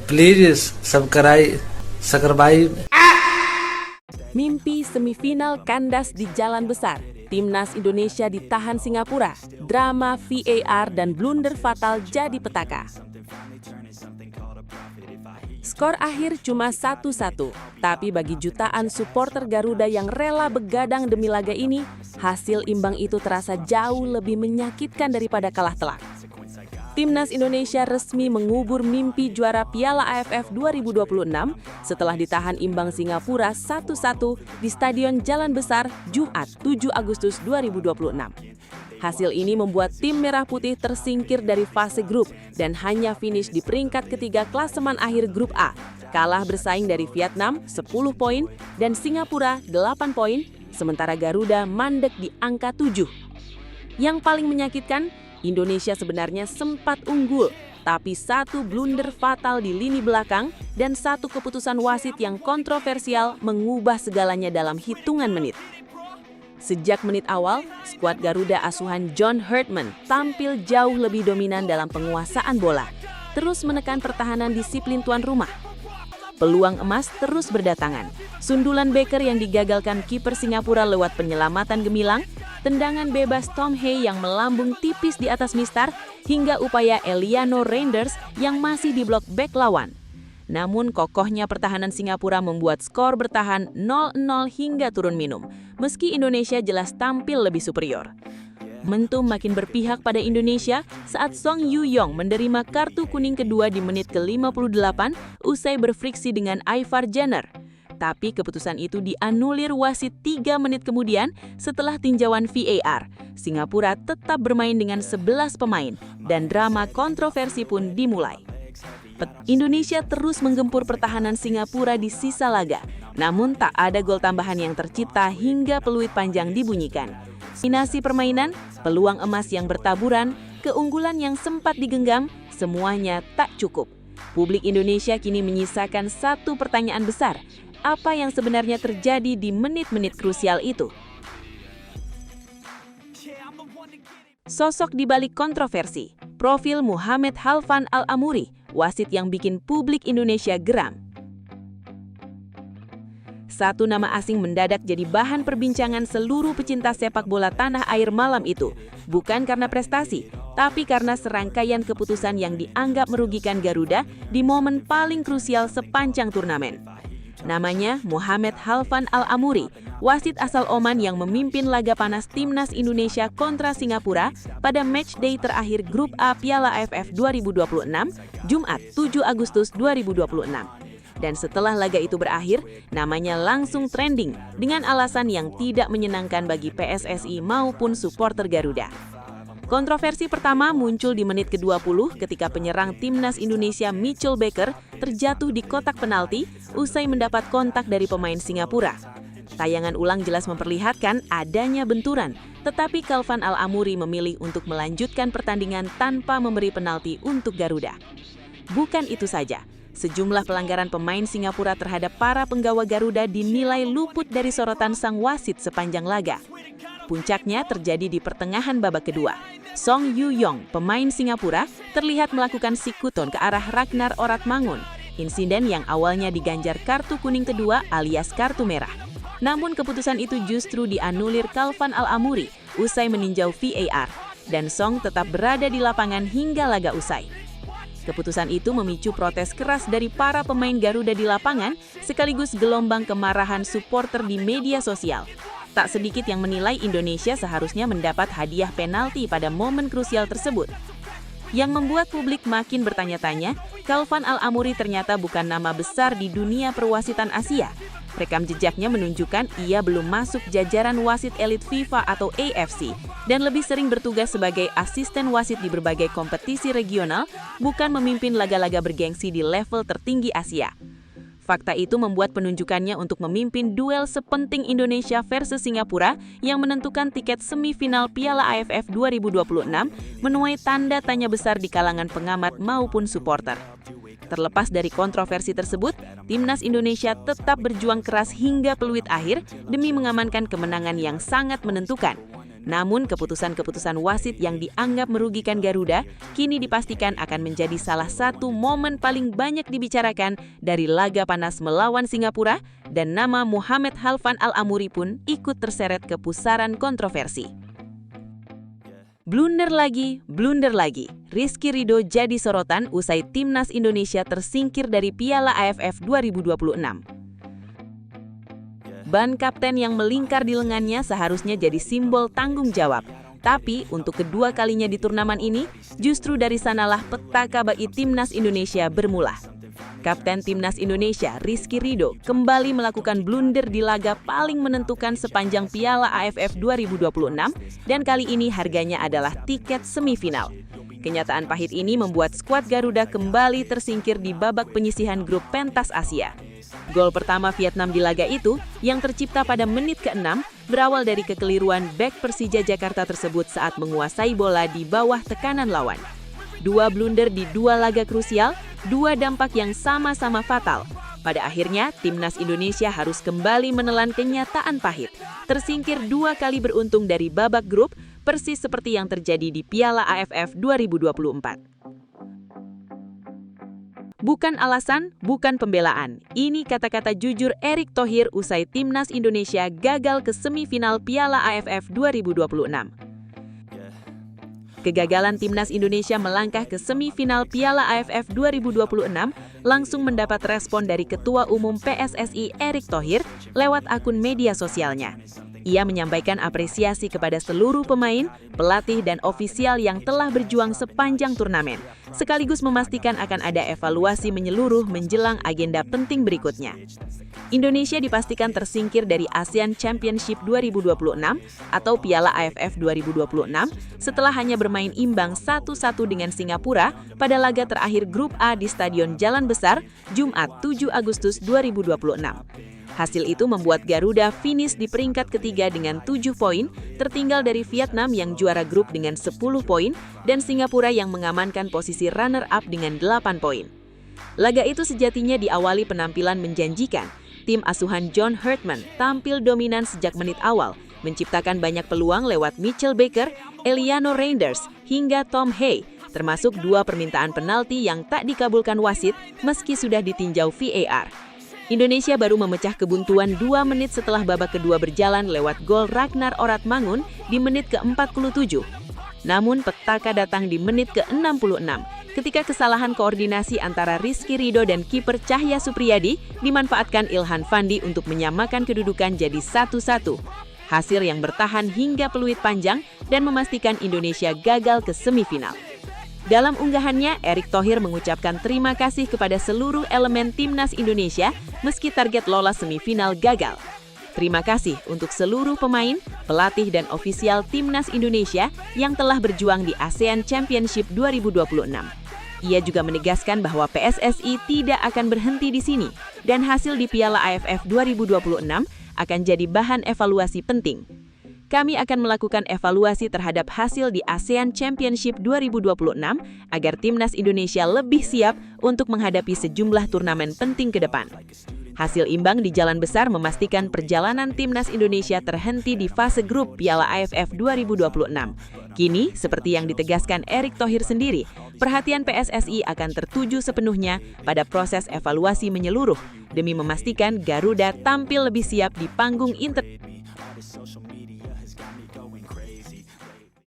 Please subscribe. Mimpi semifinal kandas di jalan besar. Timnas Indonesia ditahan Singapura. Drama VAR dan blunder fatal jadi petaka. Skor akhir cuma 1-1, tapi bagi jutaan supporter Garuda yang rela begadang demi laga ini, hasil imbang itu terasa jauh lebih menyakitkan daripada kalah telak. Timnas Indonesia resmi mengubur mimpi juara Piala AFF 2026 setelah ditahan imbang Singapura 1-1 di Stadion Jalan Besar Jumat 7 Agustus 2026. Hasil ini membuat tim Merah Putih tersingkir dari fase grup dan hanya finish di peringkat ketiga klasemen akhir grup A, kalah bersaing dari Vietnam 10 poin dan Singapura 8 poin, sementara Garuda mandek di angka 7. Yang paling menyakitkan, Indonesia sebenarnya sempat unggul, tapi satu blunder fatal di lini belakang dan satu keputusan wasit yang kontroversial mengubah segalanya dalam hitungan menit. Sejak menit awal, skuad Garuda asuhan John Herdman tampil jauh lebih dominan dalam penguasaan bola, terus menekan pertahanan disiplin tuan rumah. Peluang emas terus berdatangan. Sundulan Baker yang digagalkan kiper Singapura lewat penyelamatan gemilang, tendangan bebas Tom Hay yang melambung tipis di atas mistar, hingga upaya Eliano Reinders yang masih diblok bek lawan. Namun kokohnya pertahanan Singapura membuat skor bertahan 0-0 hingga turun minum, meski Indonesia jelas tampil lebih superior. Momentum makin berpihak pada Indonesia saat Song Yu-yong menerima kartu kuning kedua di menit ke-58 usai berfriksi dengan Ivar Jenner. Tapi keputusan itu dianulir wasit 3 menit kemudian setelah tinjauan VAR. Singapura tetap bermain dengan 11 pemain dan drama kontroversi pun dimulai. Indonesia terus menggempur pertahanan Singapura di sisa laga, namun tak ada gol tambahan yang tercipta hingga peluit panjang dibunyikan. Dominasi permainan, peluang emas yang bertaburan, keunggulan yang sempat digenggam, semuanya tak cukup. Publik Indonesia kini menyisakan satu pertanyaan besar. Apa yang sebenarnya terjadi di menit-menit krusial itu? Sosok di balik kontroversi, profil Muhammad Halfan Al-Amuri, wasit yang bikin publik Indonesia geram. Satu nama asing mendadak jadi bahan perbincangan seluruh pecinta sepak bola tanah air malam itu, bukan karena prestasi, tapi karena serangkaian keputusan yang dianggap merugikan Garuda di momen paling krusial sepanjang turnamen. Namanya Muhammad Halfan Al-Amuri, wasit asal Oman yang memimpin laga panas Timnas Indonesia kontra Singapura pada matchday terakhir Grup A Piala AFF 2026, Jumat 7 Agustus 2026. Dan setelah laga itu berakhir, namanya langsung trending dengan alasan yang tidak menyenangkan bagi PSSI maupun supporter Garuda. Kontroversi pertama muncul di menit ke-20 ketika penyerang Timnas Indonesia Mitchell Baker terjatuh di kotak penalti usai mendapat kontak dari pemain Singapura. Tayangan ulang jelas memperlihatkan adanya benturan, tetapi Halfan Al-Amuri memilih untuk melanjutkan pertandingan tanpa memberi penalti untuk Garuda. Bukan itu saja, sejumlah pelanggaran pemain Singapura terhadap para penggawa Garuda dinilai luput dari sorotan sang wasit sepanjang laga. Puncaknya terjadi di pertengahan babak kedua. Song Yu-yong, pemain Singapura, terlihat melakukan sikuton ke arah Ragnar Oratmangun, insiden yang awalnya diganjar kartu kuning kedua alias kartu merah. Namun keputusan itu justru dianulir Halfan Al-Amuri usai meninjau VAR, dan Song tetap berada di lapangan hingga laga usai. Keputusan itu memicu protes keras dari para pemain Garuda di lapangan, sekaligus gelombang kemarahan supporter di media sosial. Tak sedikit yang menilai Indonesia seharusnya mendapat hadiah penalti pada momen krusial tersebut. Yang membuat publik makin bertanya-tanya, Halfan Al-Amuri ternyata bukan nama besar di dunia perwasitan Asia. Rekam jejaknya menunjukkan ia belum masuk jajaran wasit elit FIFA atau AFC dan lebih sering bertugas sebagai asisten wasit di berbagai kompetisi regional, bukan memimpin laga-laga bergengsi di level tertinggi Asia. Fakta itu membuat penunjukannya untuk memimpin duel sepenting Indonesia versus Singapura yang menentukan tiket semifinal Piala AFF 2026 menuai tanda tanya besar di kalangan pengamat maupun supporter. Terlepas dari kontroversi tersebut, Timnas Indonesia tetap berjuang keras hingga peluit akhir demi mengamankan kemenangan yang sangat menentukan. Namun keputusan-keputusan wasit yang dianggap merugikan Garuda kini dipastikan akan menjadi salah satu momen paling banyak dibicarakan dari laga panas melawan Singapura, dan nama Mohamed Halfan Al-Amuri pun ikut terseret ke pusaran kontroversi. Blunder lagi. Rizky Ridho jadi sorotan usai timnas Indonesia tersingkir dari Piala AFF 2026. Ban kapten yang melingkar di lengannya seharusnya jadi simbol tanggung jawab. Tapi untuk kedua kalinya di turnamen ini, justru dari sanalah petaka bagi timnas Indonesia bermula. Kapten timnas Indonesia, Rizky Ridho, kembali melakukan blunder di laga paling menentukan sepanjang Piala AFF 2026 dan kali ini harganya adalah tiket semifinal. Kenyataan pahit ini membuat skuad Garuda kembali tersingkir di babak penyisihan grup pentas Asia. Gol pertama Vietnam di laga itu, yang tercipta pada menit ke-6, berawal dari kekeliruan bek Persija Jakarta tersebut saat menguasai bola di bawah tekanan lawan. Dua blunder di dua laga krusial, dua dampak yang sama-sama fatal. Pada akhirnya, timnas Indonesia harus kembali menelan kenyataan pahit. Tersingkir dua kali beruntung dari babak grup, persis seperti yang terjadi di Piala AFF 2024. Bukan alasan, bukan pembelaan. Ini kata-kata jujur Erick Thohir usai timnas Indonesia gagal ke semifinal Piala AFF 2026. Kegagalan timnas Indonesia melangkah ke semifinal Piala AFF 2026 langsung mendapat respon dari Ketua Umum PSSI Erick Thohir lewat akun media sosialnya. Ia menyampaikan apresiasi kepada seluruh pemain, pelatih, dan ofisial yang telah berjuang sepanjang turnamen, sekaligus memastikan akan ada evaluasi menyeluruh menjelang agenda penting berikutnya. Indonesia dipastikan tersingkir dari ASEAN Championship 2026 atau Piala AFF 2026 setelah hanya bermain imbang 1-1 dengan Singapura pada laga terakhir Grup A di Stadion Jalan Besar, Jumat 7 Agustus 2026. Hasil itu membuat Garuda finish di peringkat ketiga dengan 7 poin, tertinggal dari Vietnam yang juara grup dengan 10 poin, dan Singapura yang mengamankan posisi runner-up dengan 8 poin. Laga itu sejatinya diawali penampilan menjanjikan. Tim asuhan John Herdman tampil dominan sejak menit awal, menciptakan banyak peluang lewat Mitchell Baker, Eliano Reinders, hingga Tom Hay, termasuk dua permintaan penalti yang tak dikabulkan wasit meski sudah ditinjau VAR. Indonesia baru memecah kebuntuan 2 menit setelah babak kedua berjalan lewat gol Ragnar Oratmangun di menit ke-47. Namun petaka datang di menit ke-66 ketika kesalahan koordinasi antara Rizky Ridho dan kiper Cahya Supriyadi dimanfaatkan Ilhan Fandi untuk menyamakan kedudukan jadi 1-1. Hasil yang bertahan hingga peluit panjang dan memastikan Indonesia gagal ke semifinal. Dalam unggahannya, Erick Thohir mengucapkan terima kasih kepada seluruh elemen timnas Indonesia meski target lolos semifinal gagal. Terima kasih untuk seluruh pemain, pelatih, dan ofisial timnas Indonesia yang telah berjuang di ASEAN Championship 2026. Ia juga menegaskan bahwa PSSI tidak akan berhenti di sini dan hasil di Piala AFF 2026 akan jadi bahan evaluasi penting. Kami akan melakukan evaluasi terhadap hasil di ASEAN Championship 2026 agar timnas Indonesia lebih siap untuk menghadapi sejumlah turnamen penting ke depan. Hasil imbang di Jalan Besar memastikan perjalanan timnas Indonesia terhenti di fase grup Piala AFF 2026. Kini, seperti yang ditegaskan Erick Thohir sendiri, perhatian PSSI akan tertuju sepenuhnya pada proses evaluasi menyeluruh demi memastikan Garuda tampil lebih siap di panggung internasional.